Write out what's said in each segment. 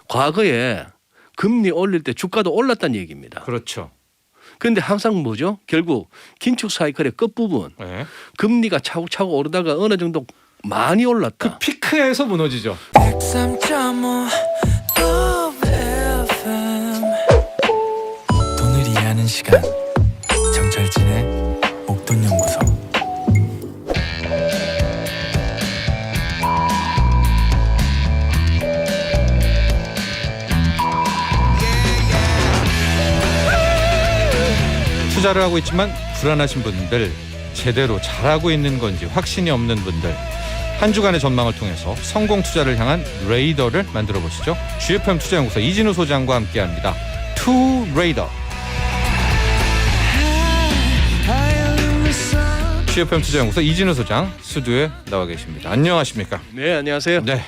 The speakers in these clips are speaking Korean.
과거에 금리 올릴 때 주가도 올랐다는 얘기입니다. 그렇죠. 그런데 항상 뭐죠? 결국 긴축 사이클의 끝부분 네. 금리가 차곡차곡 오르다가 어느 정도 많이 올랐다. 그 피크에서 무너지죠. 103.5 FM 돈을 이해하는 시간 정철진의 목돈연구소. 투자를 하고 있지만 불안하신 분들, 제대로 잘하고 있는 건지 확신이 없는 분들, 한 주간의 전망을 통해서 성공 투자를 향한 레이더를 만들어 보시죠. GFM 투자연구소 이진우 소장과 함께합니다. 투 레이더. GFM 투자연구소 이진우 소장 스튜디오에 나와 계십니다. 안녕하십니까? 네, 안녕하세요. 네.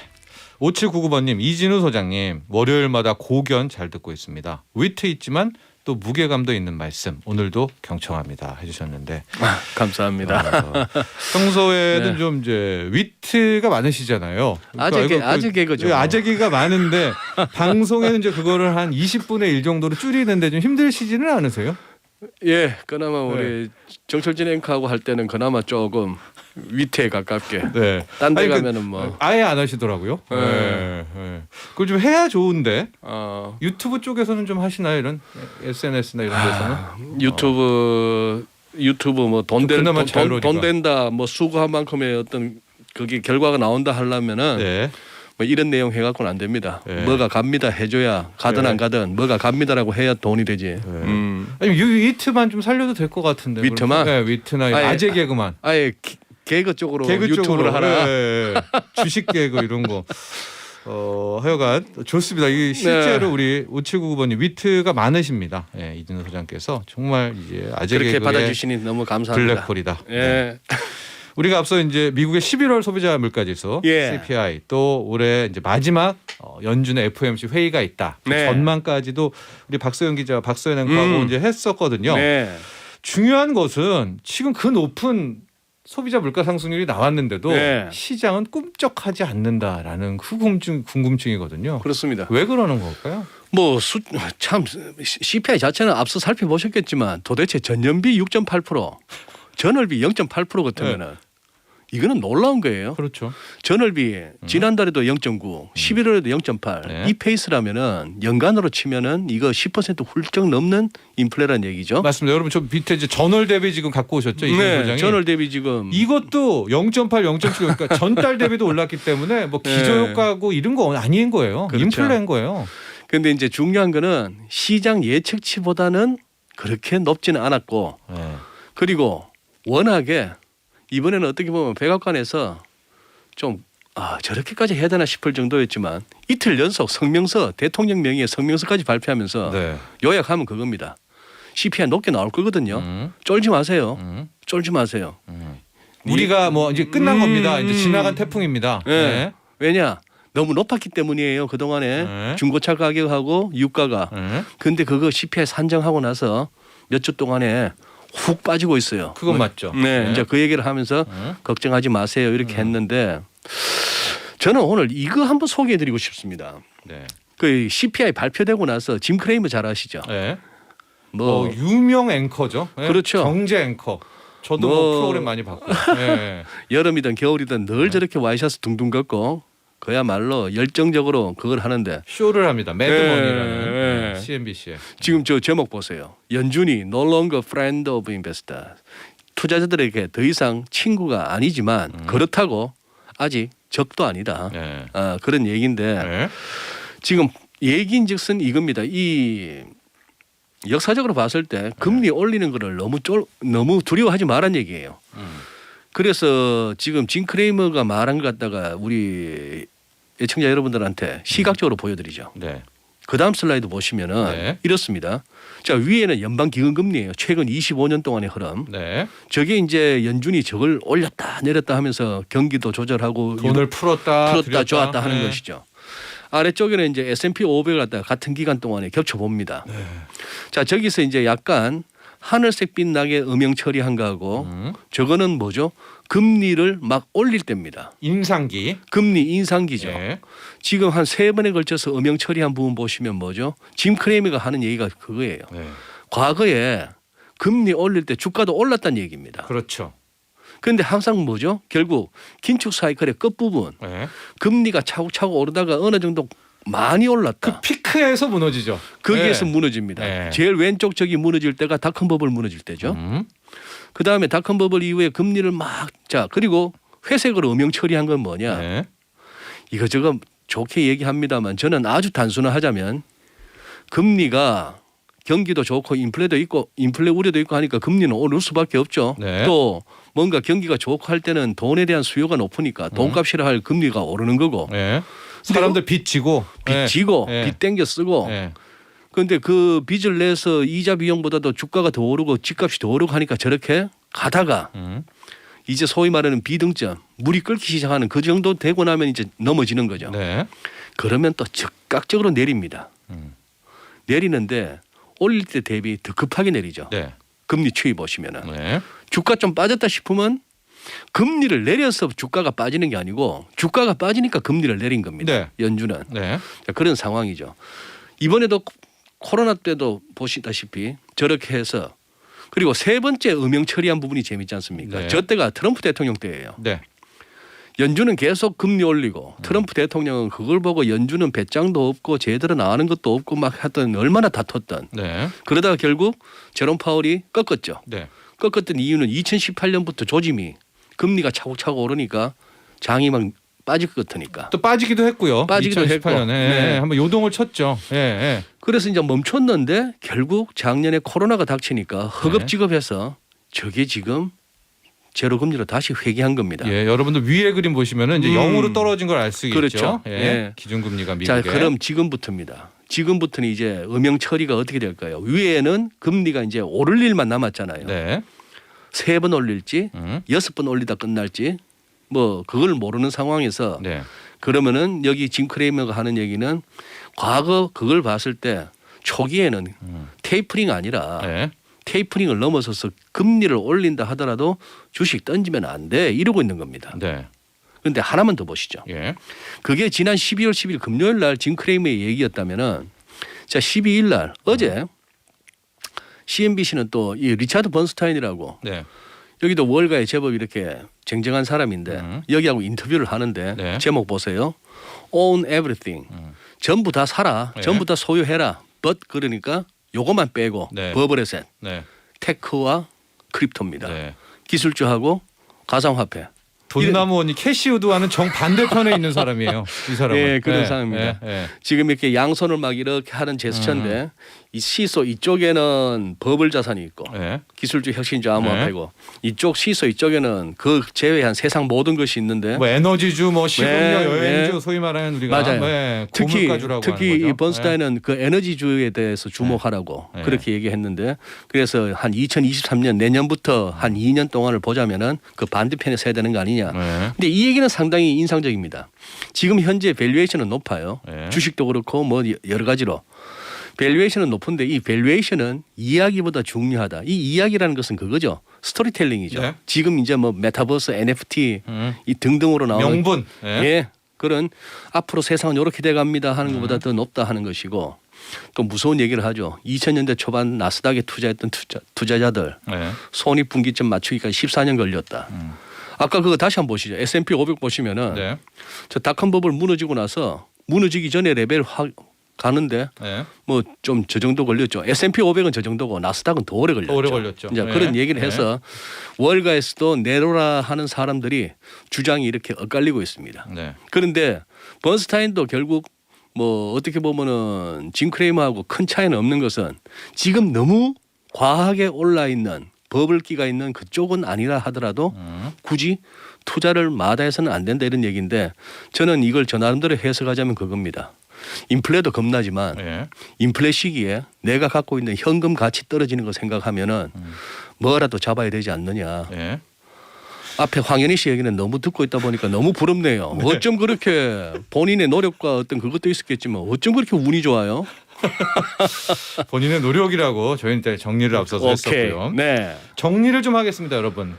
5799번님, 이진우 소장님 월요일마다 고견 잘 듣고 있습니다. 위트 있지만 또 무게감도 있는 말씀 오늘도 경청합니다 해주셨는데 감사합니다. 평소에는 네. 좀 이제 위트가 많으시잖아요. 아재 개그죠. 아재 개그가 많은데 방송에는 이제 그거를 한 20분의 1 정도로 줄이는데 좀 힘드시지는 않으세요? 예, 그나마 우리 정철진 앵커하고 할 때는 그나마 조금 위태에 가깝게. 네. 딴 데 아니, 가면은 뭐 아예 안 하시더라고요. 네. 네. 네. 그걸 좀 해야 좋은데 어, 유튜브 쪽에서는 좀 하시나요? 이런 SNS나 이런 데서는? 유튜브 뭐 돈 그나마 자유로우니까. 된다 뭐 수고한 만큼의 어떤 그게 결과가 나온다 하려면은 네. 뭐 이런 내용 해갖고는 안 됩니다. 네. 뭐가 갑니다 해줘야 가든 네. 안 가든 뭐가 갑니다라고 해야 돈이 되지. 아니 위트만 좀 살려도 될 것 같은데. 위트만? 네, 위트나 아재 개그만. 아예 개그 쪽으로 개그 유튜브를 쪽으로 하라. 네. 주식 개그 이런 거. 하여간 좋습니다. 이 실제로 네. 우리 5799번님 위트가 많으십니다. 예, 이진우 소장께서 정말 이제 아재 그렇게 개그의 받아주시니 너무 감사합니다. 블랙홀이다. 예. 네. 우리가 앞서 이제 미국의 11월 소비자 물가지수 예. CPI 또 올해 이제 마지막 연준의 FOMC 회의가 있다. 그 네. 전망까지도 우리 박소연 기자, 박소연 앵커하고 이제 했었거든요. 네. 중요한 것은 지금 그 높은 소비자 물가 상승률이 나왔는데도 네. 시장은 꿈쩍하지 않는다라는 궁금증이거든요. 그렇습니다. 왜 그러는 걸까요? 뭐 참 CPI 자체는 앞서 살펴보셨겠지만 도대체 전년비 6.8%, 전월비 0.8% 같으면은 이거는 놀라운 거예요. 그렇죠. 전월비 지난달에도 0.9, 11월에도 0.8. 네. 이 페이스라면은 연간으로 치면은 이거 10% 훌쩍 넘는 인플레란 얘기죠. 맞습니다. 여러분 저 밑에 이제 전월 대비 지금 갖고 오셨죠? 이진우 네, 소장이. 전월 대비 지금 이것도 0.8, 0.7 그러니까 전달 대비도 올랐기 때문에 뭐 기저효과고 이런 거 아닌 거예요. 그렇죠. 인플레인 거예요. 근데 이제 중요한 거는 시장 예측치보다는 그렇게 높지는 않았고 네. 그리고 워낙에 이번에는 어떻게 보면 백악관에서 좀 저렇게까지 해야 되나 싶을 정도였지만 이틀 연속 성명서 대통령 명의의 성명서까지 발표하면서 네. 요약하면 그겁니다. CPI 높게 나올 거거든요. 쫄지 마세요. 쫄지 마세요. 우리가 뭐 이제 끝난 겁니다. 이제 지나간 태풍입니다. 네. 네. 왜냐? 너무 높았기 때문이에요. 그동안에 네. 중고차 가격하고 유가가. 네. 근데 그거 CPI 산정하고 나서 몇 주 동안에 훅 빠지고 있어요. 그건 맞죠. 네, 네. 이제 그 얘기를 하면서 걱정하지 마세요 이렇게 했는데 저는 오늘 이거 한번 소개해드리고 싶습니다. 네. 그 CPI 발표되고 나서 짐 크레이머 잘 아시죠? 네. 뭐 유명 앵커죠. 네. 그렇죠. 경제 앵커. 저도 뭐 프로그램 많이 봤고. 네. 여름이든 겨울이든 늘 저렇게 와이셔츠 둥둥 걷고 그야말로 열정적으로 그걸 하는데 쇼를 합니다. 매드머니라는 네. CNBC에. 지금 저 제목 보세요. 연준이 no longer friend of investor. 투자자들에게 더 이상 친구가 아니지만 그렇다고 아직 적도 아니다. 네. 그런 얘기인데 네. 지금 얘기인즉슨 이겁니다. 이 역사적으로 봤을 때 금리 올리는 거를 너무 두려워하지 말란 얘기예요. 그래서 지금 짐 크레이머가 말한 것 갖다가 우리 애청자 여러분들한테 시각적으로 보여드리죠. 네. 그 다음 슬라이드 보시면은 네. 이렇습니다. 자 위에는 연방기금금리예요. 최근 25년 동안의 흐름. 네. 저게 이제 연준이 저걸 올렸다 내렸다 하면서 경기도 조절하고 돈을 풀었다 들였다. 좋았다 하는 네. 것이죠. 아래쪽에는 이제 S&P 500을 갖다가 같은 기간 동안에 겹쳐 봅니다. 네. 자 저기서 이제 약간 하늘색 빛나게 음영 처리한 거하고 저거는 뭐죠? 금리를 막 올릴 때입니다. 인상기. 금리 인상기죠. 예. 지금 한 3번에 걸쳐서 음영 처리한 부분 보시면 뭐죠? 짐 크레이미가 하는 얘기가 그거예요. 네. 과거에 금리 올릴 때 주가도 올랐다는 얘기입니다. 그렇죠. 그런데 항상 뭐죠? 결국 긴축 사이클의 끝부분 네. 금리가 차곡차곡 오르다가 어느 정도 많이 올랐다. 피크에서 무너지죠. 거기에서 네. 무너집니다. 네. 제일 왼쪽 적이 무너질 때가 닷컴 버블 무너질 때죠. 그다음에 닷컴 버블 이후에 금리를 막 자 그리고 회색으로 음영 처리한 건 뭐냐? 네. 이거저거 좋게 얘기합니다만 저는 아주 단순화하자면 금리가 경기도 좋고 인플레도 있고 인플레 우려도 있고 하니까 금리는 오를 수밖에 없죠. 네. 또 뭔가 경기가 좋고 할 때는 돈에 대한 수요가 높으니까 돈값이라 할 금리가 오르는 거고 네. 사람들 빚 지고 빚 지고 네. 빚 땡겨 쓰고 네. 그런데 그 빚을 내서 이자 비용보다도 주가가 더 오르고 집값이 더 오르고 하니까 저렇게 가다가 이제 소위 말하는 비등점 물이 끓기 시작하는 그 정도 되고 나면 이제 넘어지는 거죠. 네. 그러면 또 즉각적으로 내립니다. 내리는데 올릴 때 대비 더 급하게 내리죠. 네. 금리 추이 보시면은 네. 주가 좀 빠졌다 싶으면 금리를 내려서 주가가 빠지는 게 아니고 주가가 빠지니까 금리를 내린 겁니다. 네. 연준은 네. 자, 그런 상황이죠. 이번에도 코로나 때도 보시다시피 저렇게 해서 그리고 세 번째 음영 처리한 부분이 재밌지 않습니까? 네. 저 때가 트럼프 대통령 때예요. 네. 연준은 계속 금리 올리고 트럼프 대통령은 그걸 보고 연준은 배짱도 없고 제대로 나가는 것도 없고 막 하던 얼마나 다퉜던 네. 그러다가 결국 제롬 파월이 꺾었죠. 네. 꺾었던 이유는 2018년부터 조짐이 금리가 차곡차곡 오르니까 장이 막 빠질 것 같으니까. 또 빠지기도 했고요. 빠지기도 2018년에 했고. 네. 한번 요동을 쳤죠. 예. 예. 그래서 이제 멈췄는데 결국 작년에 코로나가 닥치니까 허겁지겁해서 저게 지금 제로 금리로 다시 회귀한 겁니다. 예, 여러분들 위에 그림 보시면은 이제 0으로 떨어진 걸 알 수 있죠. 그렇죠. 예. 예. 기준금리가 미국에. 자, 그럼 지금부터입니다. 지금부터는 이제 음영 처리가 어떻게 될까요? 위에는 금리가 이제 오를 일만 남았잖아요. 네. 3번 올릴지 6번 올리다 끝날지 뭐 그걸 모르는 상황에서 네. 그러면은 여기 짐 크레이머가 하는 얘기는 과거 그걸 봤을 때 초기에는 테이퍼링 아니라 네. 테이퍼링을 넘어서서 금리를 올린다 하더라도 주식 던지면 안 돼 이러고 있는 겁니다. 네. 그런데 하나만 더 보시죠. 예. 그게 지난 12월 10일 금요일 날 짐 크레이머의 얘기였다면은 자 12일 날 어제 CNBC는 또 이 리차드 번스타인이라고 네. 여기도 월가의 제법 이렇게 쟁쟁한 사람인데 여기하고 인터뷰를 하는데 네. 제목 보세요. Own everything. 전부 다 사라. 네. 전부 다 소유해라. But 그러니까 요것만 빼고 네. 버블에셋, 네. 테크와 크립토입니다. 네. 기술주하고 가상화폐. 돈나무원이 캐시우드와는 정반대편에 있는 사람이에요. 이 사람은. 예, 그런 사람입니다. 예, 예. 지금 이렇게 양손을 막 이렇게 하는 제스처인데 이 시소 이쪽에는 버블 자산이 있고 예. 기술주 혁신주 암호화폐고 이쪽 시소 이쪽에는 그 제외한 세상 모든 것이 있는데 뭐 에너지주, 뭐 식음료, 네, 여행주 네. 소위 말하는 우리가 맞아요. 네, 특히 고물가주라고 특히 하는 거죠. 이 번스타인은 그 에너지주에 대해서 주목하라고 네. 그렇게 얘기했는데 그래서 한 2023년 내년부터 한 2년 동안을 보자면은 그 반대편에 서야 되는 거 아니냐. 네. 근데 이 얘기는 상당히 인상적입니다. 지금 현재 밸류에이션은 높아요. 네. 주식도 그렇고 뭐 여러 가지로 밸류에이션은 높은데 이 밸류에이션은 이야기보다 중요하다. 이 이야기라는 것은 그거죠. 스토리텔링이죠. 네. 지금 이제 뭐 메타버스, NFT 이 등등으로 나오는 명분. 예. 예, 그런 앞으로 세상은 이렇게 돼갑니다 하는 것보다 더 높다 하는 것이고 또 무서운 얘기를 하죠. 2000년대 초반 나스닥에 투자했던 투자자들 네. 손익분기점 맞추기까지 14년 걸렸다. 아까 그거 다시 한번 보시죠. S&P 500 보시면은 네. 저 닷컴 버블 무너지고 나서 무너지기 전에 레벨 확 가는데 네. 뭐 좀 저 정도 걸렸죠. S&P 500은 저 정도고 나스닥은 더 오래 걸렸죠. 더 오래 걸렸죠. 이제 네. 그런 얘기를 네. 해서 월가에서도 내로라 하는 사람들이 주장이 이렇게 엇갈리고 있습니다. 네. 그런데 번스타인도 결국 뭐 어떻게 보면은 짐 크레이머하고 큰 차이는 없는 것은 지금 너무 과하게 올라 있는 버블기가 있는 그쪽은 아니라 하더라도 굳이 투자를 마다해서는 안 된다 이런 얘기인데 저는 이걸 저 나름대로 해석하자면 그겁니다. 인플레도 겁나지만 예. 인플레 시기에 내가 갖고 있는 현금 가치 떨어지는 거 생각하면은 뭐라도 잡아야 되지 않느냐. 예. 앞에 황현희 씨 얘기는 너무 듣고 있다 보니까 너무 부럽네요. 어쩜 그렇게 본인의 노력과 어떤 그것도 있었겠지만 어쩜 그렇게 운이 좋아요? 본인의 노력이라고 저희는 일단 정리를 앞서서 했었고요. 네. 정리를 좀 하겠습니다, 여러분.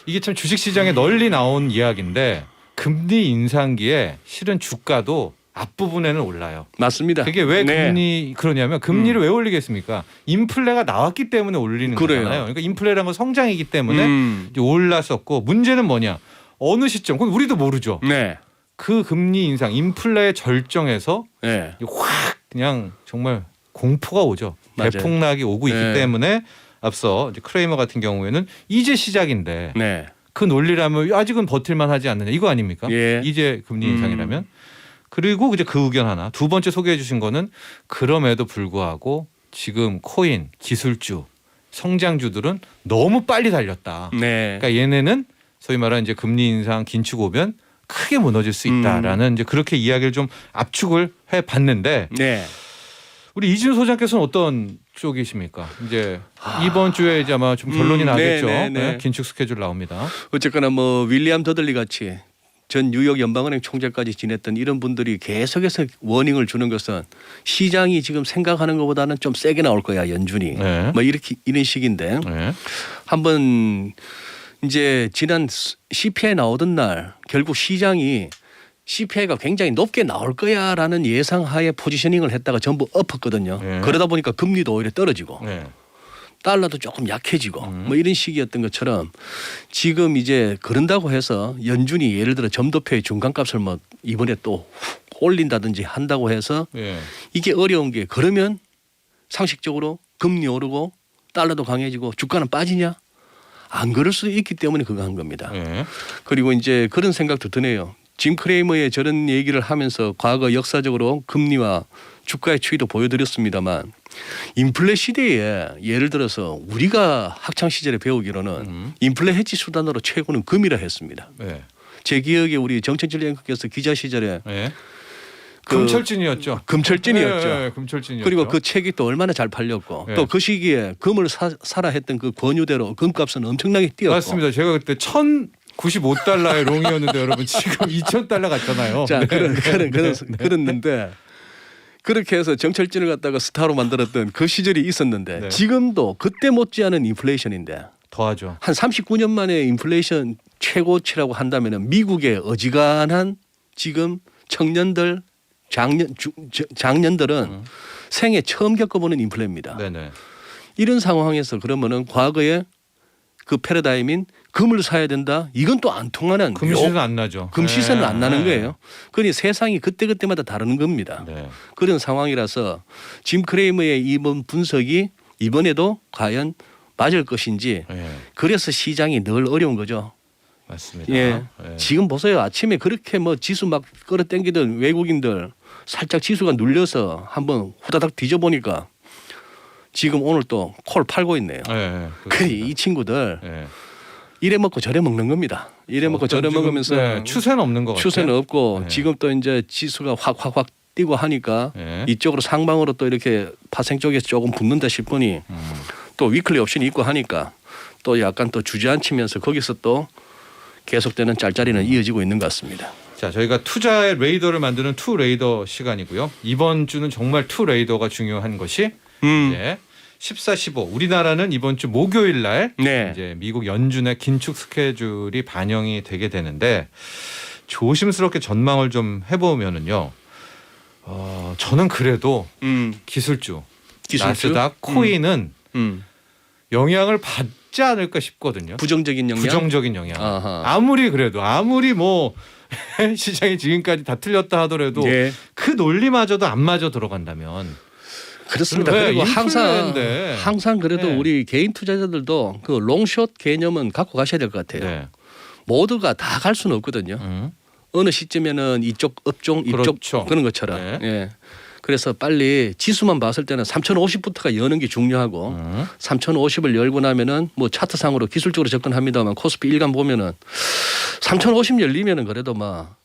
이게 참 주식시장에 널리 나온 이야기인데 금리 인상기에 실은 주가도 앞부분에는 올라요. 맞습니다. 그게 왜 네. 금리 그러냐면 금리를 왜 올리겠습니까? 인플레가 나왔기 때문에 올리는 그래요. 거잖아요. 그러니까 인플레라는 건 성장이기 때문에 이제 올랐었고 문제는 뭐냐? 어느 시점? 그건 우리도 모르죠. 네. 그 금리 인상, 인플레의 절정에서 네. 확 그냥 정말 공포가 오죠. 맞아요. 대폭락이 오고 있기 네. 때문에 앞서 이제 크레이머 같은 경우에는 이제 시작인데 네. 그 논리라면 아직은 버틸만 하지 않느냐 이거 아닙니까? 예. 이제 금리 인상이라면. 그리고 이제 그 의견 하나. 두 번째 소개해 주신 거는 그럼에도 불구하고 지금 코인, 기술주, 성장주들은 너무 빨리 달렸다. 네. 그러니까 얘네는 소위 말하는 이제 금리 인상 긴축 오면 크게 무너질 수 있다라는 이제 그렇게 이야기를 좀 압축을 해 봤는데 네. 우리 이준 소장께서는 어떤 쪽이십니까? 이제 이번 주에 이제 아마 좀 결론이 나겠죠. 네. 네, 긴축 스케줄 나옵니다. 어쨌거나 뭐 윌리엄 더들리 같이 전 뉴욕 연방은행 총재까지 지냈던 이런 분들이 계속해서 워닝을 주는 것은 시장이 지금 생각하는 것보다는 좀 세게 나올 거야 연준이. 네. 뭐 이렇게 이런 식인데 네. 한번 이제 지난 CPI 나오던 날 결국 시장이 CPI가 굉장히 높게 나올 거야라는 예상하에 포지셔닝을 했다가 전부 엎었거든요. 네. 그러다 보니까 금리도 오히려 떨어지고 네. 달러도 조금 약해지고 뭐 이런 식이었던 것처럼 지금 이제 그런다고 해서 연준이 예를 들어 점도표의 중간값을 뭐 이번에 또 올린다든지 한다고 해서 네. 이게 어려운 게 그러면 상식적으로 금리 오르고 달러도 강해지고 주가는 빠지냐? 안 그럴 수도 있기 때문에 그거 한 겁니다. 네. 그리고 이제 그런 생각도 드네요. 짐 크레이머의 저런 얘기를 하면서 과거 역사적으로 금리와 주가의 추이도 보여드렸습니다만 인플레 시대에 예를 들어서 우리가 학창 시절에 배우기로는 인플레 해지 수단으로 최고는 금이라 했습니다. 네. 제 기억에 우리 정천철 앵커께서 기자 시절에 네. 그 금철진이었죠. 금철진이었죠. 네, 금철진이었죠. 그리고 그 책이 또 얼마나 잘 팔렸고 네. 또 그 시기에 금을 사라 했던 그 권유대로 금값은 엄청나게 뛰었고 맞습니다. 제가 그때 1,095달러의 롱이었는데 여러분 지금 2,000달러 갔잖아요. 자, 네. 그랬는데 그렇게 해서 정철진을 갖다가 스타로 만들었던 그 시절이 있었는데 네. 지금도 그때 못지않은 인플레이션인데 더하죠. 한 39년 만에 인플레이션 최고치라고 한다면은 미국의 어지간한 지금 청년들 장년들은 생애 처음 겪어보는 인플레입니다. 네네. 이런 상황에서 그러면은 과거에 그 패러다임인 금을 사야 된다. 이건 또 안 통하는 금시세는 안 나죠. 금시세는 네. 안 나는 네. 거예요. 그러니 세상이 그때그때마다 다른 겁니다. 네. 그런 상황이라서 짐 크레이머의 이번 분석이 이번에도 과연 맞을 것인지 네. 그래서 시장이 늘 어려운 거죠. 맞습니다. 예. 네. 지금 보세요. 아침에 그렇게 뭐 지수 막 끌어당기던 외국인들 살짝 지수가 눌려서 한번 후다닥 뒤져보니까 지금 오늘 또 콜 팔고 있네요. 네. 이 친구들 네. 이래 먹고 저래 먹는 겁니다. 이래 먹고 저래 지금, 먹으면서 네, 추세는 없는 것 같아요. 추세는 없고 네. 지금 또 이제 지수가 확 뛰고 하니까 네. 이쪽으로 상방으로 또 이렇게 파생 쪽에서 조금 붙는다 싶으니 또 위클리 옵션이 있고 하니까 또 약간 또 주저앉히면서 거기서 또 계속되는 짤짤이는 이어지고 있는 것 같습니다. 자, 저희가 투자의 레이더를 만드는 투 레이더 시간이고요. 이번 주는 정말 투 레이더가 중요한 것이 이제 14, 15 우리나라는 이번 주 목요일 날 네. 이제 미국 연준의 긴축 스케줄이 반영이 되게 되는데 조심스럽게 전망을 좀 해보면은요. 저는 그래도 기술주, 나스닥, 코인은 영향을 받지 않을까 싶거든요. 부정적인 영향. 부정적인 영향. 아하. 아무리 뭐 시장이 지금까지 다 틀렸다 하더라도 예. 그 논리마저도 안 맞아 들어간다면 그렇습니다. 왜? 그리고 인플레인데. 항상 그래도 네. 우리 개인 투자자들도 그 롱숏 개념은 갖고 가셔야 될 것 같아요. 네. 모두가 다 갈 수는 없거든요. 어느 시점에는 이쪽 업종 이쪽 그렇죠. 그런 것처럼. 네. 예. 그래서 빨리 지수만 봤을 때는 3050부터가 여는 게 중요하고 3050을 열고 나면은 뭐 차트상으로 기술적으로 접근합니다만 코스피 일간 보면은 3050 열리면은 그래도 막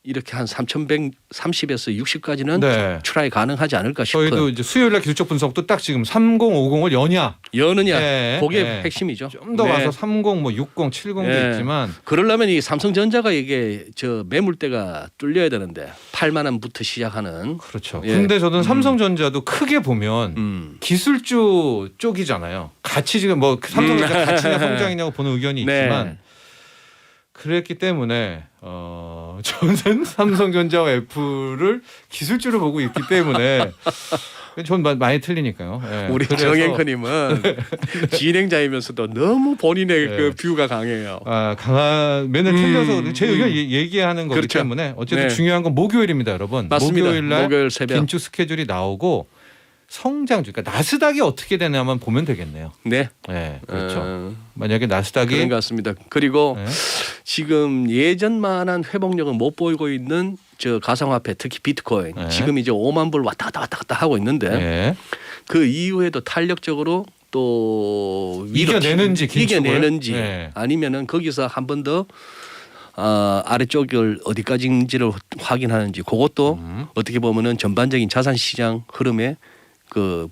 이렇게 한 3,130에서 60까지는 네. 출하이 가능하지 않을까 싶어요. 저희도 이제 수요일날 기술적 분석도 딱 지금 3050을 여느냐 네, 그게 네. 핵심이죠. 좀 더 네. 가서 30, 뭐 60, 70도 네. 있지만 그러려면 이 삼성전자가 이게 저 매물대가 뚫려야 되는데 8만 원부터 시작하는. 그렇죠. 예. 근데 저는 삼성전자도 크게 보면 기술주 쪽이잖아요. 같이 지금 뭐 삼성전자 가치냐 성장이냐고 보는 의견이 네. 있지만 그랬기 때문에 저는 삼성전자와 애플을 기술주로 보고 있기 때문에 전 많이 틀리니까요. 예. 우리 그래서 정앵커님은 진행자이면서도 너무 본인의 네. 그 뷰가 강해요. 강한 맨날 틀려서 제 의견 얘기하는 거기 그렇죠. 때문에 어쨌든 네. 중요한 건 목요일입니다, 여러분. 맞습니다. 목요일 날 목요일 새벽. 긴축 스케줄이 나오고 성장주, 그러니까 나스닥이 어떻게 되냐만 보면 되겠네요. 네. 네, 그렇죠. 만약에 나스닥이 그런 것 같습니다. 그리고 네. 지금 예전만한 회복력은 못 보이고 있는 저 가상화폐 특히 비트코인 네. 지금 이제 5만 불 왔다 갔다 하고 있는데 네. 그 이후에도 탄력적으로 또 이겨내는지, 긴축을? 이겨내는지 네. 아니면은 거기서 한 번 더 아래쪽을 어디까지인지를 확인하는지 그것도 어떻게 보면은 전반적인 자산 시장 흐름에 그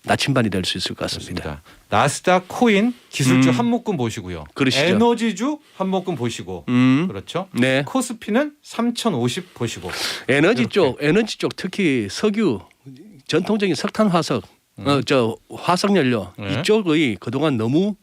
나침반이 될 수 있을 것 같습니다. 그렇습니다. 나스닥 코인 기술주 한 묶음 보시고요. 그러시죠. 에너지주 한 묶음 보시고 그렇죠. 네. 코스피는 3050 보시고 에너지 이렇게. 쪽 특히 석유 전통적인 석탄 화석 저 화석 연료 네. 이쪽의 그동안 너무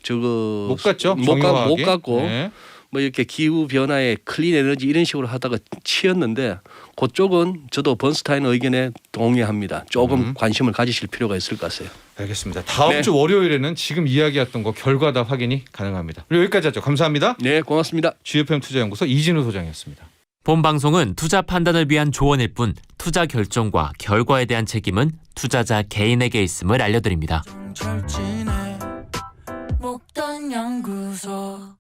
저거 못 갔죠. 못 정유화하게. 갔고 네. 뭐 이렇게 기후 변화에 클린 에너지 이런 식으로 하다가 치였는데 그쪽은 저도 번스타인 의견에 동의합니다. 조금 관심을 가지실 필요가 있을 것 같아요. 알겠습니다. 다음 네. 주 월요일에는 지금 이야기했던 거 결과 다 확인이 가능합니다. 여기까지 하죠. 감사합니다. 네, 고맙습니다. GFM 투자연구소 이진우 소장이었습니다. 본 방송은 투자 판단을 위한 조언일 뿐 투자 결정과 결과에 대한 책임은 투자자 개인에게 있음을 알려드립니다. 정철진의 목돈 연구소